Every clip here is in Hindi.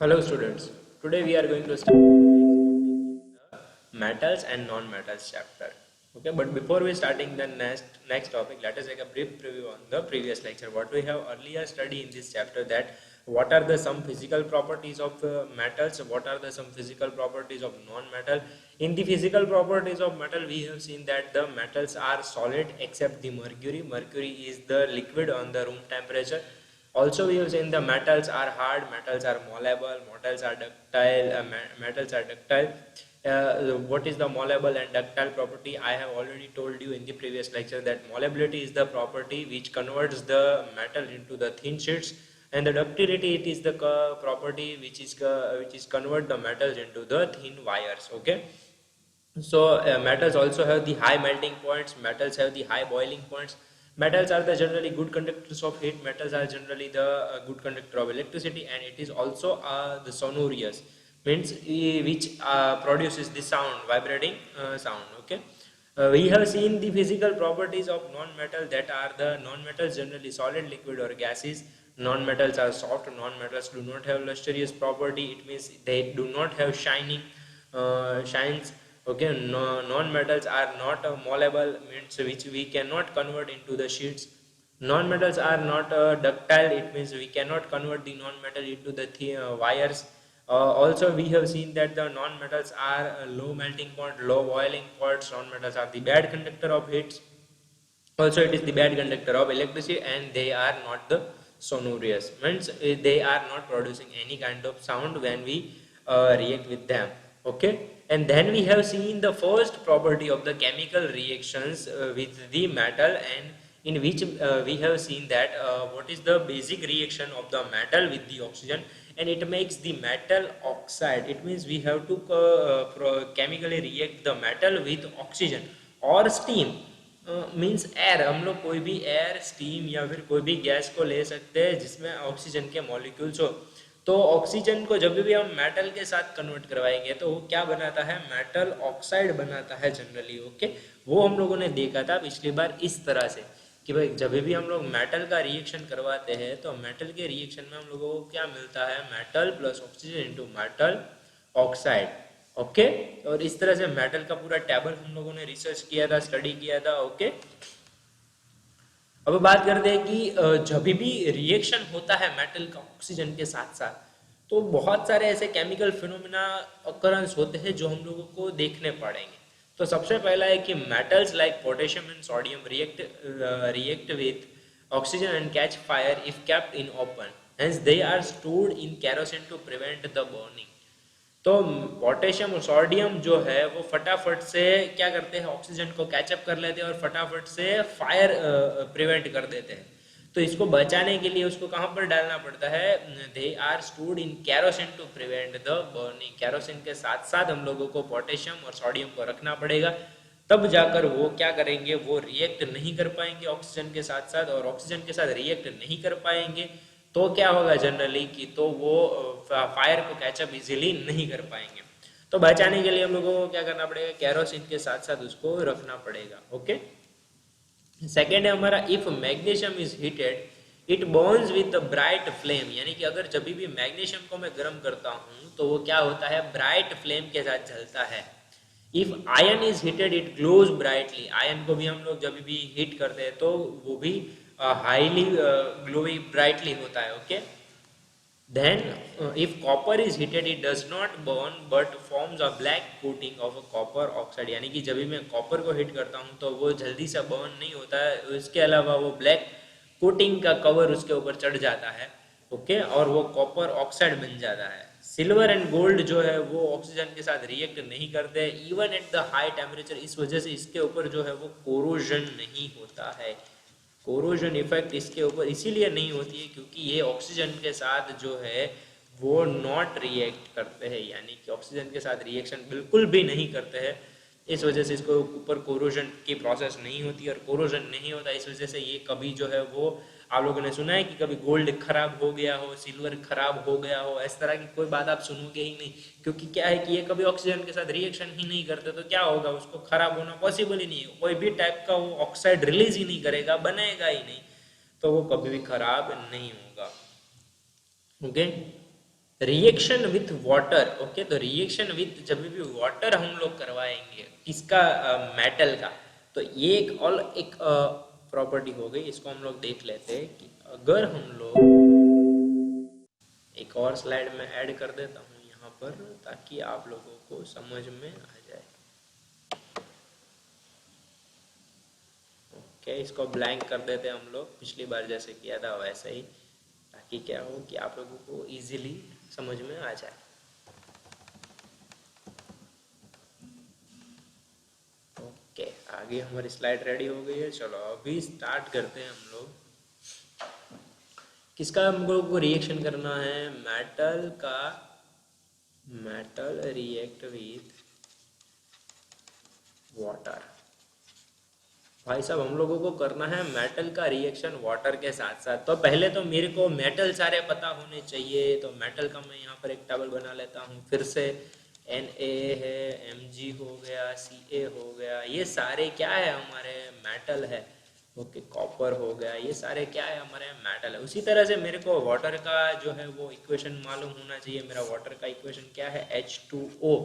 Hello students, today we are going to start the next topic in the metals and non-metals chapter. Okay, but before we starting the next topic, let us take a brief preview on the previous lecture. What we have earlier studied in this chapter, that what are the some physical properties of metals, what are the some physical properties of non-metal. In the physical properties of metal, we have seen that the metals are solid except the mercury. Mercury is the liquid on the room temperature. Also, we have seen the metals are hard, metals are malleable, metals are ductile. Metals are ductile. What is the malleable and ductile property? I have already told you in the previous lecture that malleability is the property which converts the metal into the thin sheets, and the ductility it is the property which is convert the metals into the thin wires. Okay. So metals also have the high melting points. Metals have the high boiling points. Metals are the generally good conductors of heat. Metals are generally the good conductor of electricity, and it is also the sonorous, means which produces the sound, vibrating sound. Okay. We have seen the physical properties of non-metal, that are the non-metals generally solid, liquid or gases. Non-metals are soft. Non-metals do not have lustrous property. It means they do not have shining shines. Okay, no, non-metals are not malleable, means which we cannot convert into the sheets. Non-metals are not ductile. It means we cannot convert the non-metal into the wires. Also, we have seen that the non-metals are low melting point, low boiling points. Non-metals are the bad conductor of heat. Also, it is the bad conductor of electricity, and they are not the sonorous, means they are not producing any kind of sound when we react with them. Okay. And then we have seen the first property of the chemical reactions with the metal, and in which we have seen that what is the basic reaction of the metal with the oxygen, and it makes the metal oxide. It means we have to chemically react the metal with oxygen or steam. Means air, हम लोग कोई भी एयर, स्टीम या फिर कोई भी गैस को ले सकते हैं जिसमें ऑक्सीजन के मॉलिक्यूल्स हो। तो ऑक्सीजन को जब भी हम मेटल के साथ कन्वर्ट करवाएंगे तो वो क्या बनाता है, मेटल ऑक्साइड बनाता है जनरली। ओके, वो हम लोगों ने देखा था पिछली बार इस तरह से कि भाई जब भी हम लोग मेटल का रिएक्शन करवाते हैं तो मेटल के रिएक्शन में हम लोगों को क्या मिलता है, metal plus oxygen into metal oxide. Okay, और इस तरह से मेटल का पूरा टेबल हम लोगों ने रिसर्च किया था, स्टडी किया था। ओके, अब बात करते हैं कि जब भी रिएक्शन होता है मेटल का ऑक्सीजन के साथ साथ, तो बहुत सारे ऐसे केमिकल फिनोमिना अकरेंस होते हैं जो हम लोगों को देखने पड़ेंगे। तो सबसे पहला है कि metals like potassium and sodium react with oxygen and catch fire if kept in open, hence they are stored in kerosene to prevent the burning. तो पोटेशियम और सोडियम जो है वो फटाफट से क्या करते हैं, ऑक्सीजन को कैचअप कर लेते हैं और फटाफट से फायर प्रिवेंट कर देते हैं। तो इसको बचाने के लिए उसको कहाँ पर डालना पड़ता है, they are stored in kerosene to prevent the burning. Kerosene के साथ साथ हम लोगों को पोटेशियम और सोडियम को रखना पड़ेगा, तब जाकर वो क्या करेंगे, वो रिएक्ट नहीं कर पाएंगे ऑक्सीजन के साथ साथ, और ऑक्सीजन के साथ रिएक्ट नहीं कर पाएंगे तो क्या होगा जनरली कि तो वो फायर को कैचअप इजीली नहीं कर पाएंगे। तो बचाने के लिए हम लोगों को क्या करना पड़ेगा, कैरोसिन के साथ साथ उसको रखना पड़ेगा। ओके, सेकेंड है हमारा, if magnesium is heated it Burns with the bright flame, यानी कि अगर जब भी मैग्नीशियम को मैं गर्म करता हूँ तो वो क्या होता है, ब्राइट फ्लेम के साथ जलता है। If iron is heated it glows brightly, iron को भी हम लोग जब भी हीट करते हैं तो वो भी हाईली ग्लोई ब्राइटली होता है। Okay, then if copper is heated it does not burn but forms a black coating of a copper oxide, यानी कि जब भी मैं कॉपर को हीट करता हूँ तो वो जल्दी से बर्न नहीं होता है, उसके अलावा वो ब्लैक कोटिंग का कवर उसके ऊपर चढ़ जाता है। ओके, और वो कॉपर ऑक्साइड बन जाता है। सिल्वर एंड गोल्ड जो है वो ऑक्सीजन के साथ रिएक्ट नहीं करते even at the high temperature, इस वजह से इसके ऊपर जो है वो कोरोजन नहीं होता है। कोरोजन इफेक्ट इसके ऊपर इसीलिए नहीं होती है क्योंकि ये ऑक्सीजन के साथ जो है वो नॉट रिएक्ट करते हैं, यानी कि ऑक्सीजन के साथ रिएक्शन बिल्कुल भी नहीं करते हैं। इस वजह से इसको ऊपर कोरोजन की प्रोसेस नहीं होती, और कोरोजन नहीं होता इस वजह से ये कभी जो है वो, आप लोगों ने सुना है कि कभी गोल्ड खराब हो गया हो, सिल्वर खराब हो गया हो, इस तरह की कोई बात आप सुनोगे ही नहीं, क्योंकि क्या है कि ये कभी ऑक्सीजन के साथ रिएक्शन ही नहीं करते, तो क्या होगा, उसको खराब होना पॉसिबल ही नहीं है। कोई भी टाइप का वो ऑक्साइड रिलीज ही नहीं करेगा, बनाएगा ही नहीं, तो वो कभी भी खराब नहीं होगा। Okay, reaction with water, okay. तो रिएक्शन विथ जब भी वाटर हम लोग करवाएंगे किसका, मेटल का, तो ये एक प्रॉपर्टी हो गई। इसको हम लोग देख लेते हैं कि अगर हम लोग एक और स्लाइड में ऐड कर देता हूँ यहाँ पर, ताकि आप लोगों को समझ में आ जाए। ओके, इसको ब्लैंक कर देते हैं हम लोग, पिछली बार जैसे किया था वैसे ही, ताकि क्या हो कि आप लोगों को इजीली समझ में आ जाए। ओके, आगे हमारी स्लाइड रेडी हो गई है। चलो अभी स्टार्ट करते हैं हम लोग। किसका हम लोग को रिएक्शन करना है, मेटल का। Metal react with water. भाई साहब हम लोगों को करना है मेटल का रिएक्शन वाटर के साथ साथ। तो पहले तो मेरे को मेटल सारे पता होने चाहिए। तो मेटल का मैं यहाँ पर एक टेबल बना लेता हूँ फिर से। Na है, Mg हो गया, Ca हो गया, ये सारे क्या है हमारे, मेटल है। ओके, कॉपर हो गया, ये सारे क्या है हमारे, मेटल है। उसी तरह से मेरे को वाटर का जो है वो इक्वेशन मालूम होना चाहिए। मेरा वाटर का इक्वेशन क्या है, H2O।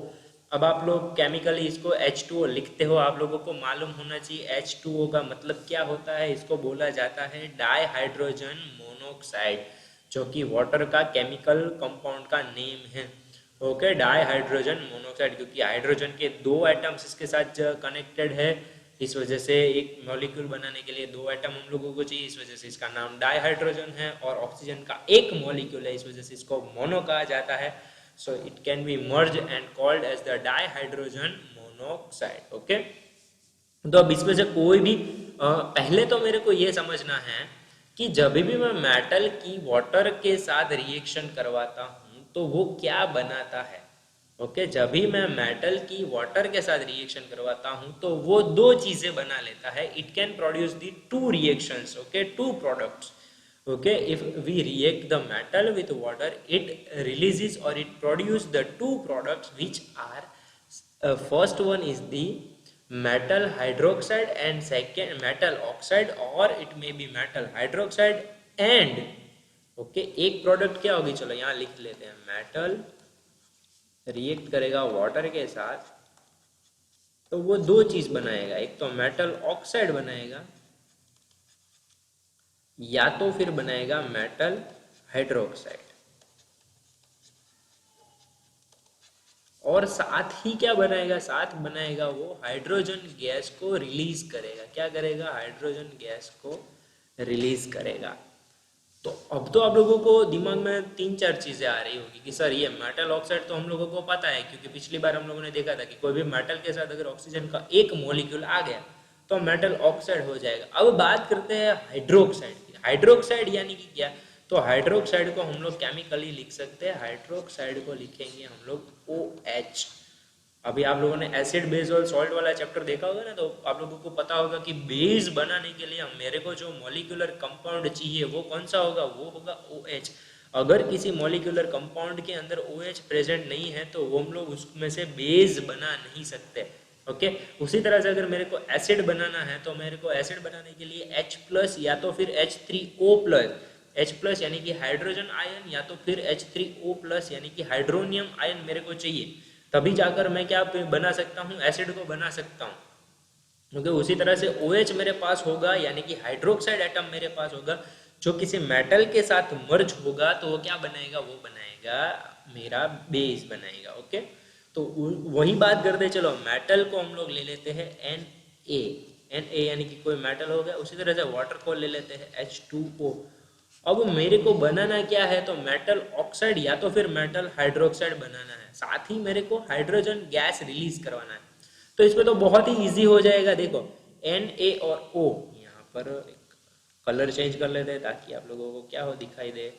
अब आप लोग केमिकली इसको H2O लिखते हो, आप लोगों को मालूम होना चाहिए H2O का मतलब क्या होता है। इसको बोला जाता है डाई हाइड्रोजन मोनोक्साइड, जो कि वाटर का केमिकल कंपाउंड का नेम है। ओके, डाई हाइड्रोजन मोनोक्साइड, क्योंकि हाइड्रोजन के दो एटम्स इसके साथ कनेक्टेड है, इस वजह से एक मॉलिक्यूल बनाने के लिए दो एटम हम लोगों को चाहिए, इस वजह से इसका नाम डाई हाइड्रोजन है। और ऑक्सीजन का एक मॉलिक्यूल है, इस वजह से इसको मोनो कहा जाता है। So it can be merged and called as the dihydrogen monoxide. Okay? तो अब इसमें से कोई भी पहले तो मेरे को ये समझना है कि जब भी मैं मेटल की वाटर के साथ रिएक्शन करवाता हूँ तो वो क्या बनाता है। ओके, जब भी मैं मेटल की वाटर के साथ रिएक्शन करवाता हूँ तो वो दो चीजें बना लेता है। It can produce the two reactions, okay, two products. Okay, if we react the metal with water, it releases or it produces the two products, which are first one is the metal hydroxide and second metal oxide, or it may be metal hydroxide and okay, एक प्रोडक्ट क्या होगी, चलो यहाँ लिख लेते हैं। मेटल रिएक्ट करेगा वाटर के साथ तो वो दो चीज बनाएगा, एक तो मेटल ऑक्साइड बनाएगा या तो फिर बनाएगा मेटल हाइड्रोक्साइड। और साथ ही क्या बनाएगा, साथ बनाएगा वो हाइड्रोजन गैस को रिलीज करेगा। क्या करेगा, हाइड्रोजन गैस को रिलीज करेगा। तो अब तो आप लोगों को दिमाग में तीन चार चीजें आ रही होगी कि सर ये मेटल ऑक्साइड तो हम लोगों को पता है, क्योंकि पिछली बार हम लोगों ने देखा था कि कोई भी मेटल के साथ अगर ऑक्सीजन का एक मॉलिक्यूल आ गया तो मेटल ऑक्साइड हो जाएगा। अब बात करते हैं हाइड्रोक्साइड की। हाइड्रोक्साइड यानी कि क्या, तो हाइड्रोक्साइड को हम लोग केमिकली लिख सकते हैं। हाइड्रोक्साइड को लिखेंगे हम लोग OH। अभी आप लोगों ने एसिड बेस और सॉल्ट वाला चैप्टर देखा होगा ना, तो आप लोगों को पता होगा कि बेस बनाने के लिए मेरे को जो मॉलिक्यूलर कंपाउंड चाहिए वो कौन सा होगा, वो होगा OH। अगर किसी मॉलिक्यूलर कंपाउंड के अंदर OH प्रेजेंट नहीं है तो वो हम लोग उसमें से बेस बना नहीं सकते। ओके, उसी तरह से अगर मेरे को एसिड बनाना है तो मेरे को एसिड बनाने के लिए H+ या तो फिर H3O+, H+ यानी कि हाइड्रोजन आयन, या तो फिर H3O+ यानी कि हाइड्रोनियम आयन मेरे को चाहिए, तभी जाकर मैं क्या बना सकता हूँ, एसिड को बना सकता हूँ। क्योंकि उसी तरह से OH मेरे पास होगा, यानी कि हाइड्रोक्साइड एटम मेरे पास होगा, जो किसी मेटल के साथ मर्ज होगा तो वो क्या बनाएगा, वो बनाएगा मेरा बेस बनाएगा। ओके, तो वही बात करते चलो, मेटल को हम लोग ले लेते हैं Na यानी कि कोई मेटल हो गया। उसी तरह से वाटर को ले लेते हैं H2O। अब मेरे को बनाना क्या है, तो मेटल ऑक्साइड या तो फिर मेटल हाइड्रोक्साइड बनाना है, साथ ही मेरे को हाइड्रोजन गैस रिलीज करवाना है। तो इसमें तो बहुत ही इजी हो जाएगा। देखो Na और O, यहाँ पर कलर चेंज कर लेते हैं ताकि आप लोगों को क्या हो दिखाई दे।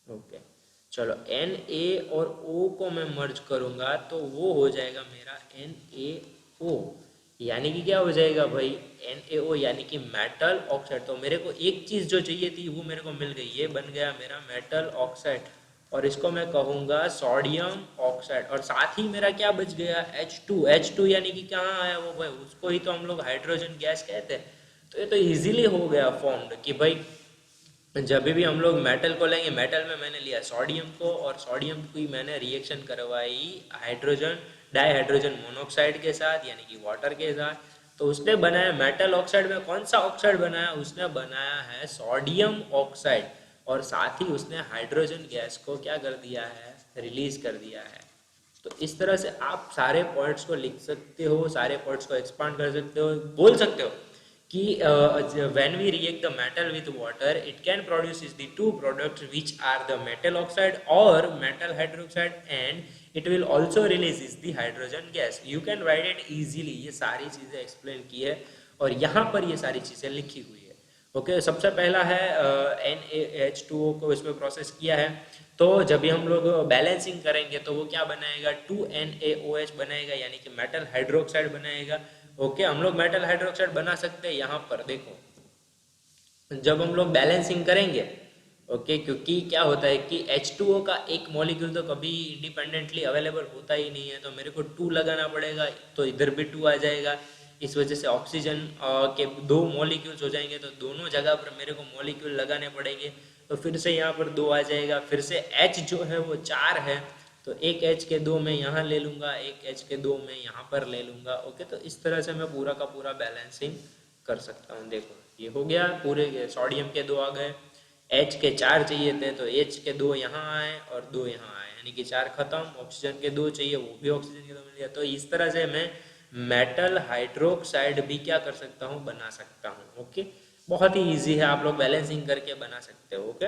ओके, चलो Na और O को मैं मर्ज करूंगा तो वो हो जाएगा मेरा NaO। यानी कि क्या हो जाएगा भाई, NaO यानी कि मेटल ऑक्साइड। तो मेरे को एक चीज जो चाहिए थी वो मेरे को मिल गई, ये बन गया मेरा मेटल ऑक्साइड, और इसको मैं कहूंगा सोडियम ऑक्साइड। और साथ ही मेरा क्या बच गया, H2 यानी कि कहाँ आया वो भाई, उसको ही तो हम लोग हाइड्रोजन गैस कहते हैं। तो ये तो इजीली हो गया फॉर्म्ड कि भाई जब भी हम लोग मेटल को लेंगे, मेटल में मैंने लिया सोडियम को, और सोडियम की मैंने रिएक्शन करवाई हाइड्रोजन डाइहाइड्रोजन मोनोऑक्साइड के साथ, यानी कि वाटर के साथ। तो उसने बनाया मेटल ऑक्साइड में कौन सा ऑक्साइड बनाया? उसने बनाया है सोडियम ऑक्साइड, और साथ ही उसने हाइड्रोजन गैस को क्या कर दिया है? रिलीज कर दिया है। तो इस तरह से आप सारे पॉइंट्स को लिख सकते हो, सारे पॉइंट्स को एक्सपांड कर सकते हो, बोल सकते हो कि when we react the metal with water, it can produce is the two products which are the metal oxide or metal hydroxide, and it will also release is the hydrogen gas. You can write it easily. ये सारी चीजें एक्सप्लेन की है और यहाँ पर ये सारी चीजें लिखी हुई है। ओके, सबसे पहला है NaH2O को इसमें प्रोसेस किया है। तो जब भी हम लोग बैलेंसिंग करेंगे तो वो क्या बनाएगा? 2NaOH बनाएगा, यानी कि मेटल हाइड्रोक्साइड बनाएगा। ओके, हम लोग मेटल हाइड्रोक्साइड बना सकते हैं। यहाँ पर देखो, जब हम लोग बैलेंसिंग करेंगे, ओके, क्योंकि क्या होता है कि H2O का एक मॉलिक्यूल तो कभी इंडिपेंडेंटली अवेलेबल होता ही नहीं है, तो मेरे को 2 लगाना पड़ेगा, तो इधर भी 2 आ जाएगा। इस वजह से ऑक्सीजन के 2 मॉलिक्यूल्स हो जाएंगे, तो दोनों जगह पर मेरे को मॉलिक्यूल लगाने पड़ेंगे। तो फिर से यहाँ पर 2 आ जाएगा, फिर से H जो है वो 4 है, तो एक H के 2 मैं यहाँ ले लूँगा, एक H के 2 मैं यहाँ पर ले लूँगा। ओके, तो इस तरह से मैं पूरा का पूरा बैलेंसिंग कर सकता हूँ। देखो, ये हो गया, पूरे सोडियम के 2 आ गए, H के 4 चाहिए थे तो H के 2 यहाँ आए और 2 यहाँ आए, यानी कि 4 खत्म। ऑक्सीजन के 2 चाहिए, वो भी ऑक्सीजन के 2 मिल गया। तो इस तरह से मैं मेटल हाइड्रोक्साइड भी क्या कर सकता हूँ? बना सकता हूँ। ओके, बहुत ही ईजी है, आप लोग बैलेंसिंग करके बना सकते हो। Okay,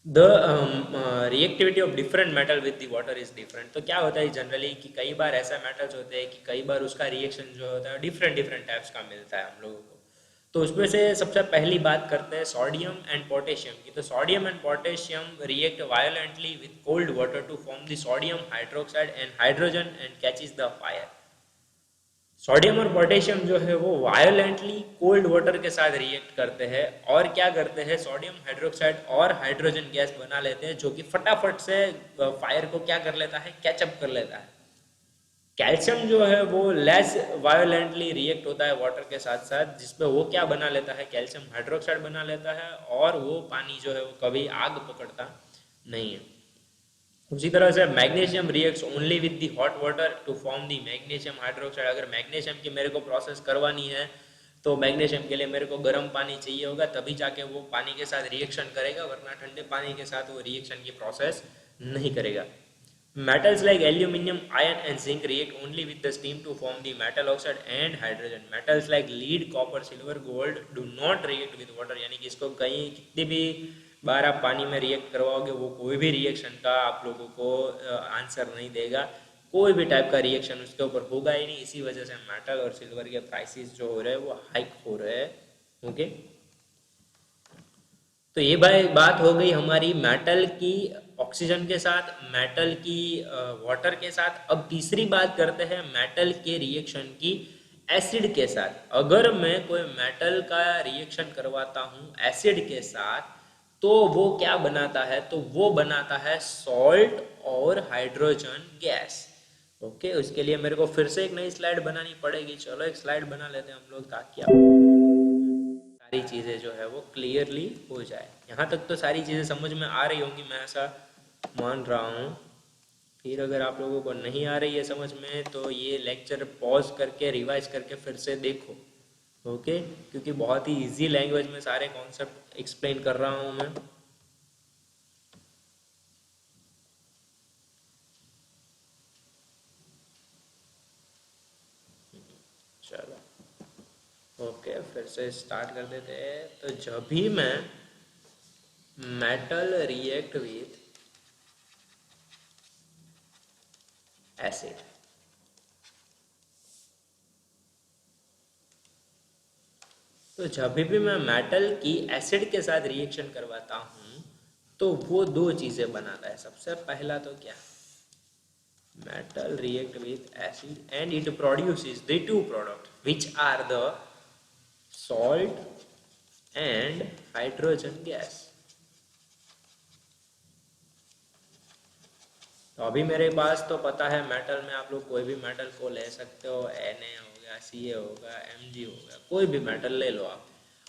the reactivity of different metal with the water is different. तो क्या होता है जनरली कि कई बार ऐसा मेटल्स होते हैं कि कई बार उसका रिएक्शन जो होता है डिफरेंट डिफरेंट टाइप्स का मिलता है हम लोगों को। तो उसमें से सबसे पहली बात करते हैं सोडियम एंड पोटेशियम की। तो sodium and potassium react violently with cold water to form the sodium hydroxide and hydrogen and catches the fire. Sodium और पोटेशियम जो है वो वायोलेंटली कोल्ड वाटर के साथ रिएक्ट करते हैं और क्या करते हैं? सोडियम हाइड्रोक्साइड और हाइड्रोजन गैस बना लेते हैं, जो कि फटाफट से फायर को क्या कर लेता है? कैचअप कर लेता है। कैल्शियम जो है वो लेस वायोलेंटली रिएक्ट होता है वाटर के साथ साथ, जिसमें वो क्या बना लेता है? कैल्शियम हाइड्रोक्साइड बना लेता है, और वो पानी जो है वो कभी आग पकड़ता नहीं है। उसी तरह से magnesium reacts only with the hot water to form the magnesium hydroxide. अगर मैग्नीशियम की मेरे को प्रोसेस करवानी है तो मैग्नीशियम के लिए मेरे को गर्म पानी चाहिए होगा, तभी जाके वो पानी के साथ रिएक्शन करेगा, वरना ठंडे पानी के साथ वो रिएक्शन की प्रोसेस नहीं करेगा। Metals like aluminium, iron and zinc react only with the steam to form the metal oxide and hydrogen. Metals like lead, copper, silver, gold do not react with water, यानी कि इसको कहीं कितनी भी बार आप पानी में रिएक्ट करवाओगे वो कोई भी रिएक्शन का आप लोगों को आंसर नहीं देगा, कोई भी टाइप का रिएक्शन उसके ऊपर होगा ही नहीं। इसी वजह से मेटल और सिल्वर के प्राइसेस जो हो रहे हैं वो हाइक हो रहे हैं। ओके, तो ये भाई बात हो गई हमारी मेटल की ऑक्सीजन के साथ, मेटल की वाटर के साथ। अब तीसरी बात करते हैं मेटल के रिएक्शन की एसिड के साथ। अगर मैं कोई मेटल का रिएक्शन करवाता हूँ एसिड के साथ तो वो क्या बनाता है? तो वो बनाता है सॉल्ट और हाइड्रोजन गैस। ओके, उसके लिए मेरे को फिर से एक नई स्लाइड बनानी पड़ेगी। चलो एक स्लाइड बना लेते हैं हम लोग, ताकि सारी चीज़ें जो है वो क्लियरली हो जाए। यहाँ तक तो सारी चीज़ें समझ में आ रही होंगी, मैं ऐसा मान रहा हूँ। फिर अगर आप लोगों को नहीं आ रही है समझ में तो ये लेक्चर पॉज करके रिवाइज करके फिर से देखो। ओके, क्योंकि बहुत ही इजी लैंग्वेज में सारे कॉन्सेप्ट एक्सप्लेन कर रहा हूँ मैं। चलो ओके, फिर से स्टार्ट कर देते हैं। तो जब भी मैं मेटल रिएक्ट विथ एसिड, तो जब भी मैं मेटल की एसिड के साथ रिएक्शन करवाता हूँ तो वो 2 चीज़ें बनाता है। सबसे पहला तो क्या? Metal react with acid and it produces the 2 product which are the salt and hydrogen gas. तो अभी मेरे पास तो पता है मेटल में आप लोग कोई भी मेटल को ले सकते हो, Na हो गया, Ca होगा, Mg हो गया, कोई भी मेटल ले लो आप।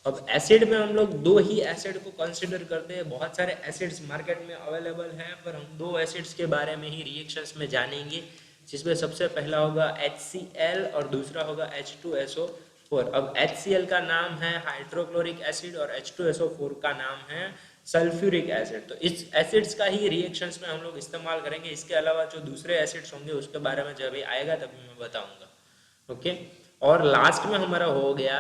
अब एसिड में हम लोग दो ही एसिड को कंसिडर करते हैं, बहुत सारे एसिड्स मार्केट में अवेलेबल हैं, पर हम दो एसिड्स के बारे में ही रिएक्शंस में जानेंगे, जिसमें सबसे पहला होगा HCl और दूसरा होगा H2SO4। अब HCl का नाम है हाइड्रोक्लोरिक एसिड और H2SO4 का नाम है सल्फ्यूरिक एसिड। तो इस एसिड्स का ही रिएक्शंस में हम लोग इस्तेमाल करेंगे। इसके अलावा जो दूसरे एसिड्स होंगे उसके बारे में जब आएगा तभी मैं बताऊंगा। ओके, और लास्ट में हमारा हो गया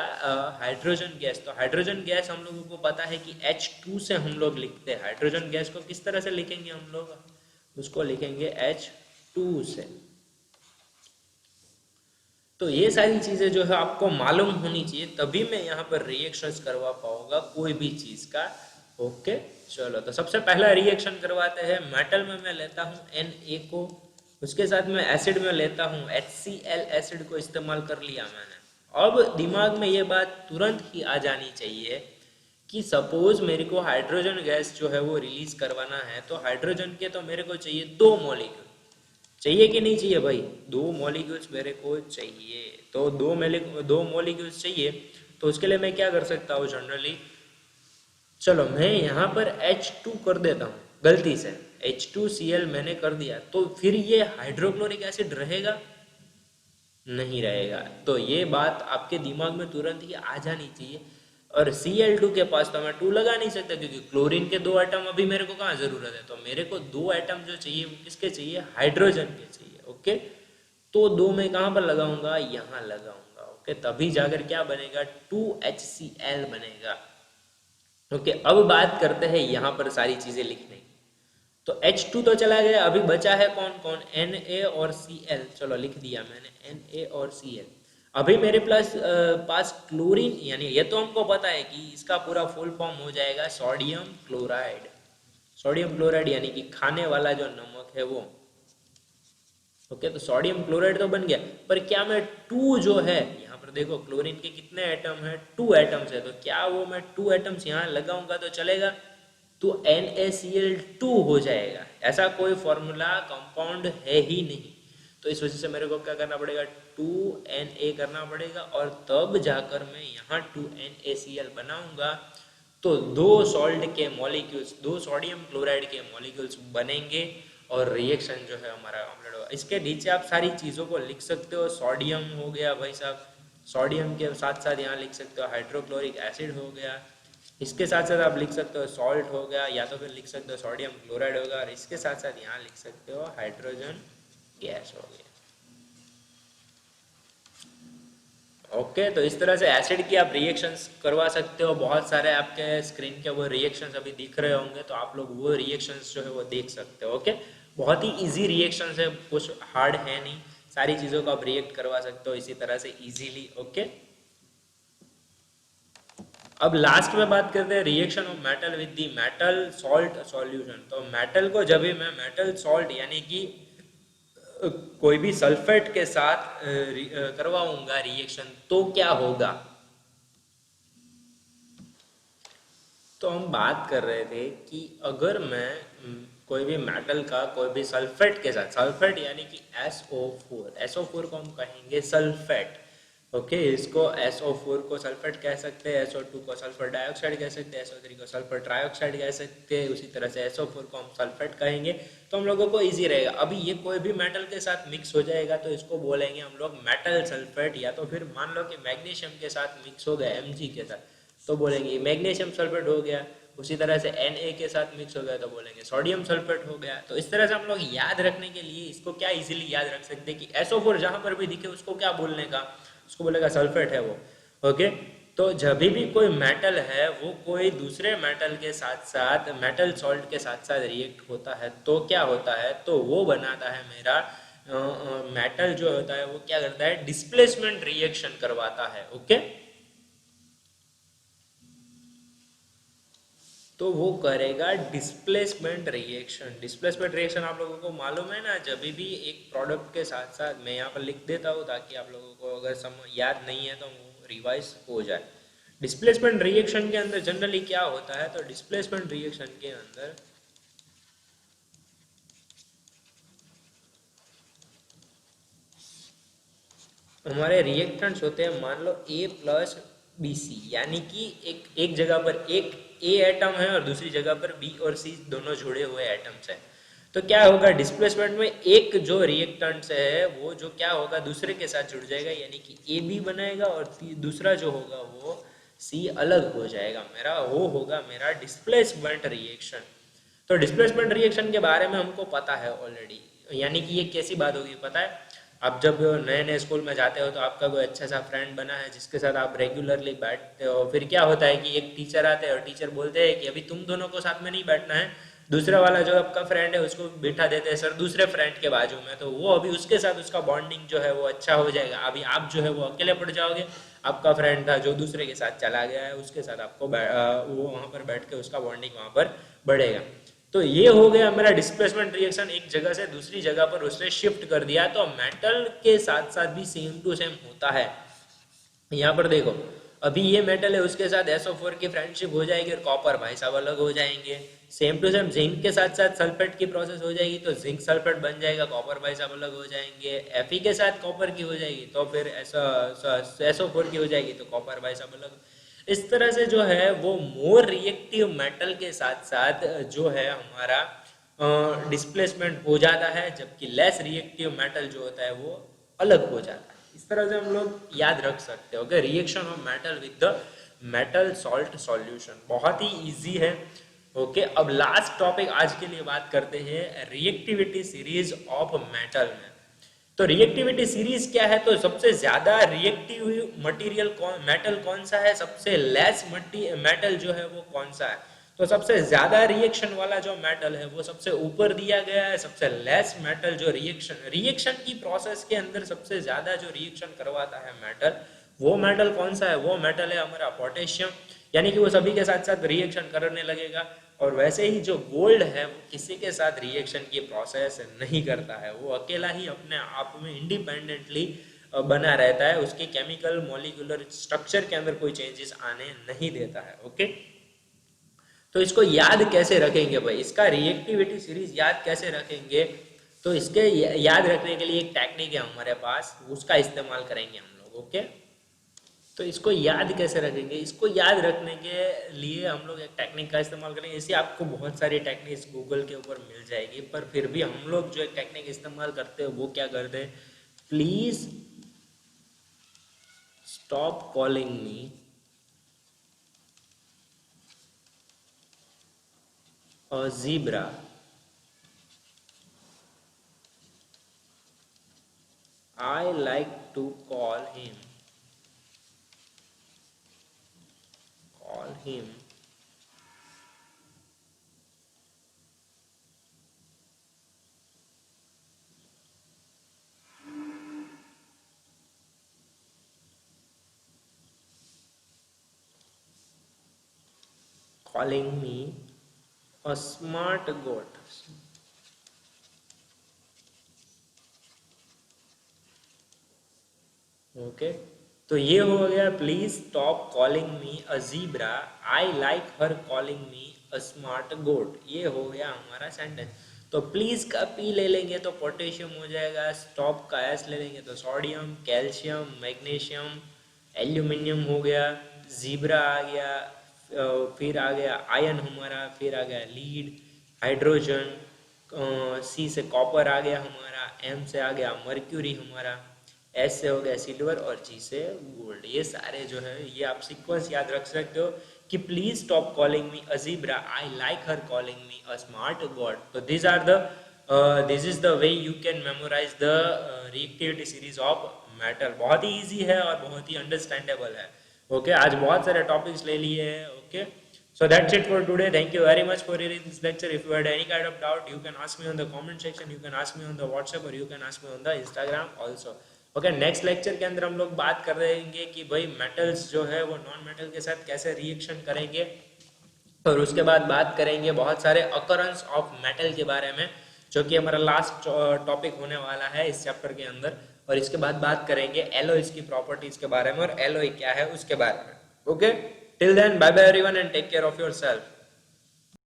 हाइड्रोजन गैस। तो हाइड्रोजन गैस हम लोगों को पता है कि H2 से हम लोग लिखते हैं। हाइड्रोजन गैस को किस तरह से लिखेंगे हम लोग? उसको लिखेंगे H2 से। तो ये सारी चीजें जो है आपको मालूम होनी चाहिए, तभी मैं यहाँ पर रिएक्शंस करवा पाऊंगा कोई भी चीज का। ओके, चलो तो सबसे पहला रिएक्शन करवाते हैं। मेटल में मैं लेता हूँ Na को, उसके साथ में एसिड में लेता हूँ HCl एसिड को इस्तेमाल कर लिया मैंने। अब दिमाग में ये बात तुरंत ही आ जानी चाहिए कि सपोज मेरे को हाइड्रोजन गैस जो है वो रिलीज करवाना है, तो हाइड्रोजन के तो मेरे को चाहिए 2 मॉलिक्यूल। चाहिए कि नहीं चाहिए भाई? 2 मॉलिक्यूल्स मेरे को चाहिए। तो 2 मॉलिक्यूल्स चाहिए, तो उसके लिए मैं क्या कर सकता हूँ जनरली? चलो मैं यहाँ पर H2 कर देता हूँ गलती से, H2Cl मैंने कर दिया, तो फिर ये हाइड्रोक्लोरिक एसिड रहेगा? नहीं रहेगा। तो ये बात आपके दिमाग में तुरंत ही आ जानी चाहिए। और Cl2 के पास तो मैं 2 लगा नहीं सकता, क्योंकि क्लोरीन के 2 एटम अभी मेरे को कहाँ जरूरत है। तो मेरे को 2 एटम जो चाहिए वो किसके चाहिए? हाइड्रोजन के चाहिए। ओके, तो 2 मैं कहाँ पर लगाऊंगा? यहाँ लगाऊंगा। ओके, तभी जाकर क्या बनेगा? 2HCl बनेगा। ओके, अब बात करते हैं यहाँ पर सारी चीजें लिखने की। तो H2 तो चला गया, अभी बचा है कौन कौन? Na और Cl। चलो लिख दिया मैंने Na और Cl। अभी मेरे पास क्लोरीन, यानी ये तो हमको पता है कि इसका पूरा फुल फॉर्म हो जाएगा सोडियम क्लोराइड। सोडियम क्लोराइड यानी कि खाने वाला जो नमक है वो। ओके, तो सोडियम क्लोराइड तो बन गया, पर क्या मैं 2 जो है यहाँ पर देखो, क्लोरीन के कितने एटम है? 2 एटम्स है। तो क्या वो मैं 2 एटम्स यहाँ लगाऊंगा तो चलेगा? तो NaCl2 हो जाएगा। ऐसा कोई फॉर्मूला कंपाउंड है ही नहीं। तो इस वजह से मेरे को क्या करना पड़ेगा? 2Na करना पड़ेगा, और तब जाकर मैं यहाँ 2NaCl बनाऊंगा। तो 2 सॉल्ट के मॉलिक्यूल्स, 2 सोडियम क्लोराइड के मॉलिक्यूल्स बनेंगे, और रिएक्शन जो है हमारा कंप्लीट होगा। इसके नीचे आप सारी चीज़ों को लिख सकते हो। सोडियम हो गया भाई साहब, सोडियम के साथ साथ यहाँ लिख सकते हो हाइड्रोक्लोरिक एसिड हो गया, इसके साथ साथ आप लिख सकते हो सॉल्ट हो गया, या तो फिर लिख सकते हो सोडियम क्लोराइड होगा, और इसके साथ साथ यहाँ लिख सकते हो हाइड्रोजन गैस हो गया। ओके, तो इस तरह से एसिड की आप रिएक्शंस करवा सकते हो। बहुत सारे आपके स्क्रीन के वो रिएक्शंस अभी दिख रहे होंगे, तो आप लोग वो रिएक्शंस जो है वो देख सकते हो। ओके, बहुत ही इजी रिएक्शंस है, कुछ हार्ड है नहीं, सारी चीज़ों को आप रिएक्ट करवा सकते हो इसी तरह से इजीली। ओके, अब लास्ट में बात करते हैं reaction of metal with the metal salt solution. तो मेटल को जब भी मैं मेटल सॉल्ट यानी कि कोई भी सल्फेट के साथ करवाऊंगा रिएक्शन, तो क्या होगा? तो हम बात कर रहे थे कि अगर मैं कोई भी मेटल का कोई भी सल्फेट के साथ, सल्फेट यानी कि SO4, SO4 को हम कहेंगे सल्फेट। ओके, इसको SO4 को सल्फेट कह सकते हैं, SO2 को सल्फर डाइऑक्साइड कह सकते हैं, SO3 को सल्फर ट्राइऑक्साइड कह सकते हैं, उसी तरह से SO4 को हम सल्फेट कहेंगे। तो हम लोगों को इजी रहेगा। अभी ये कोई भी मेटल के साथ मिक्स हो जाएगा तो इसको बोलेंगे हम लोग मेटल सल्फेट, या तो फिर मान लो कि मैग्नीशियम के साथ मिक्स हो गया Mg के साथ, तो बोलेंगे मैग्नीशियम सल्फेट हो गया। उसी तरह से Na के साथ मिक्स हो गया तो बोलेंगे सोडियम सल्फेट हो गया। तो इस तरह से हम लोग याद रखने के लिए इसको क्या इजीली याद रख सकते हैं कि SO4 जहां पर भी दिखे उसको क्या बोलने का? उसको बोलेगा सल्फेट है वो। ओके, तो जब भी कोई मेटल है वो कोई दूसरे मेटल के साथ साथ, मेटल सॉल्ट के साथ साथ रिएक्ट होता है, तो क्या होता है? तो वो बनाता है मेरा मेटल जो होता है वो क्या करता है? डिस्प्लेसमेंट रिएक्शन करवाता है। ओके, तो वो करेगा डिस्प्लेसमेंट रिएक्शन। डिस्प्लेसमेंट रिएक्शन आप लोगों को मालूम है ना, जब भी एक प्रोडक्ट के साथ साथ, मैं यहाँ पर लिख देता हूँ ताकि आप लोगों को अगर याद नहीं है तो वो रिवाइज हो जाए। डिस्प्लेसमेंट रिएक्शन के अंदर जनरली क्या होता है? तो डिस्प्लेसमेंट रिएक्शन के अंदर हमारे रिएक्टेंट्स होते हैं, मान लो A प्लस BC, यानी कि एक जगह पर एक A एटम है और दूसरी जगह पर B और C दोनों जुड़े हुए एटम्स हैं। तो क्या होगा, डिस्प्लेसमेंट में एक जो रिएक्टेंट है वो जो क्या होगा दूसरे के साथ जुड़ जाएगा, यानी कि AB बनाएगा और दूसरा जो होगा वो C अलग हो जाएगा। मेरा वो होगा मेरा डिस्प्लेसमेंट रिएक्शन। तो डिस्प्लेसमेंट रिएक्शन के बारे में हमको पता है ऑलरेडी, यानी कि ये कैसी बात होगी पता है। आप जब नए नए स्कूल में जाते हो तो आपका कोई अच्छा सा फ्रेंड बना है जिसके साथ आप रेगुलरली बैठते हो, फिर क्या होता है कि एक टीचर आते हैं और टीचर बोलते हैं कि अभी तुम दोनों को साथ में नहीं बैठना है, दूसरा वाला जो आपका फ्रेंड है उसको बिठा देते हैं सर दूसरे फ्रेंड के बाजू में, तो वो अभी उसके साथ उसका बॉन्डिंग जो है वो अच्छा हो जाएगा। अभी आप जो है वो अकेले पड़ जाओगे, आपका फ्रेंड था जो दूसरे के साथ चला गया है उसके साथ आपको वो वहाँ पर बैठ के उसका बॉन्डिंग वहाँ पर बढ़ेगा। तो ये हो गया मेरा डिस्प्लेसमेंट रिएक्शन, एक जगह से दूसरी जगह पर उसने शिफ्ट कर दिया। तो मेटल के साथ साथ भी सेम टू सेम होता है। यहाँ पर देखो, अभी ये मेटल है उसके साथ SO4 की फ्रेंडशिप हो जाएगी और कॉपर भाई साहब अलग हो जाएंगे। सेम टू सेम जिंक के साथ साथ सल्फेट की प्रोसेस हो जाएगी तो जिंक सल्फेट बन जाएगा, कॉपर भाई साहब अलग हो जाएंगे। Fe के साथ कॉपर की हो जाएगी तो फिर SO4 की हो जाएगी तो कॉपर भाई साहब अलग। इस तरह से जो है वो मोर रिएक्टिव मेटल के साथ साथ जो है हमारा डिस्प्लेसमेंट हो जाता है, जबकि लेस रिएक्टिव मेटल जो होता है वो अलग हो जाता है। इस तरह से हम लोग याद रख सकते हो कि reaction of metal with the metal salt solution बहुत ही इजी है। ओके, अब लास्ट टॉपिक आज के लिए बात करते हैं रिएक्टिविटी सीरीज ऑफ मेटल में। तो रिएक्टिविटी सीरीज क्या है, तो सबसे ज्यादा रिएक्टिव मटेरियल मेटल कौन सा है, सबसे लेस मेटल जो है वो कौन सा है। तो सबसे ज्यादा रिएक्शन वाला जो मेटल है वो सबसे ऊपर दिया गया है। सबसे लेस मेटल जो रिएक्शन की प्रोसेस के अंदर सबसे ज्यादा जो रिएक्शन करवाता है मेटल, वो मेटल कौन सा है, वो मेटल है हमारा पोटेशियम, यानी कि वो सभी के साथ साथ रिएक्शन करने लगेगा। और वैसे ही जो गोल्ड है वो किसी के साथ रिएक्शन की प्रोसेस नहीं करता है, वो अकेला ही अपने आप में इंडिपेंडेंटली बना रहता है, उसके केमिकल मॉलिक्यूलर स्ट्रक्चर के अंदर कोई चेंजेस आने नहीं देता है। ओके, तो इसको याद कैसे रखेंगे भाई, इसका रिएक्टिविटी सीरीज याद कैसे रखेंगे, तो इसके याद रखने के लिए एक टेक्निक है हमारे पास, उसका इस्तेमाल करेंगे हम लोग। ओके, तो इसको याद कैसे रखेंगे, इसको याद रखने के लिए हम लोग एक टेक्निक का इस्तेमाल करेंगे। इसे आपको बहुत सारी टेक्निक्स गूगल के ऊपर मिल जाएगी, पर फिर भी हम लोग जो एक टेक्निक इस्तेमाल करते हैं वो क्या करते हैं, please stop calling me a zebra, I like to call him calling me a smart goat। Okay, तो ये हो गया please stop calling me a zebra, I like her calling me a smart goat. ये हो गया हमारा सेंटेंस। तो प्लीज का पी ले लेंगे तो पोटेशियम हो जाएगा, स्टॉप का एस ले लेंगे तो सोडियम, कैल्शियम, मैग्नीशियम, एल्यूमिनियम हो गया, ज़ीब्रा आ गया, फिर आ गया आयन हमारा, फिर आ गया लीड, हाइड्रोजन, सी से कॉपर आ गया हमारा, एम से आ गया मर्क्यूरी हमारा, एस से हो गया सिल्वर और जी से गोल्ड। ये सारे जो है ये आप सीक्वेंस याद रख सकते हो कि please stop calling me a zebra, I like her calling me a smart goat. तो this are the this is the way you can memorise the reactivity series of metal. बहुत ही इजी है और बहुत ही अंडरस्टैंडेबल है। ओके, आज बहुत सारे टॉपिक्स ले लिए हैं। Okay, so that's it for today. Thank you very much for reading this lecture. If you had any kind of doubt, you can ask me on the comment section, you can ask me on the WhatsApp or you can ask me on the Instagram also. Okay, next lecture के अंदर हम लोग बात कर रहेंगे कि भाई मेटल्स जो है वो नॉन मेटल के साथ कैसे रिएक्शन करेंगे, और उसके बाद बात करेंगे बहुत सारे अकरेंस ऑफ मेटल के बारे में, जो कि हमारा लास्ट टॉपिक होने वाला है इस चैप्टर के अंदर। और इसके बाद बात करेंगे एलॉयज की प्रॉपर्टीज के बारे में और एलॉय क्या है उसके बारे में। Okay, till then bye bye everyone and take care of yourself.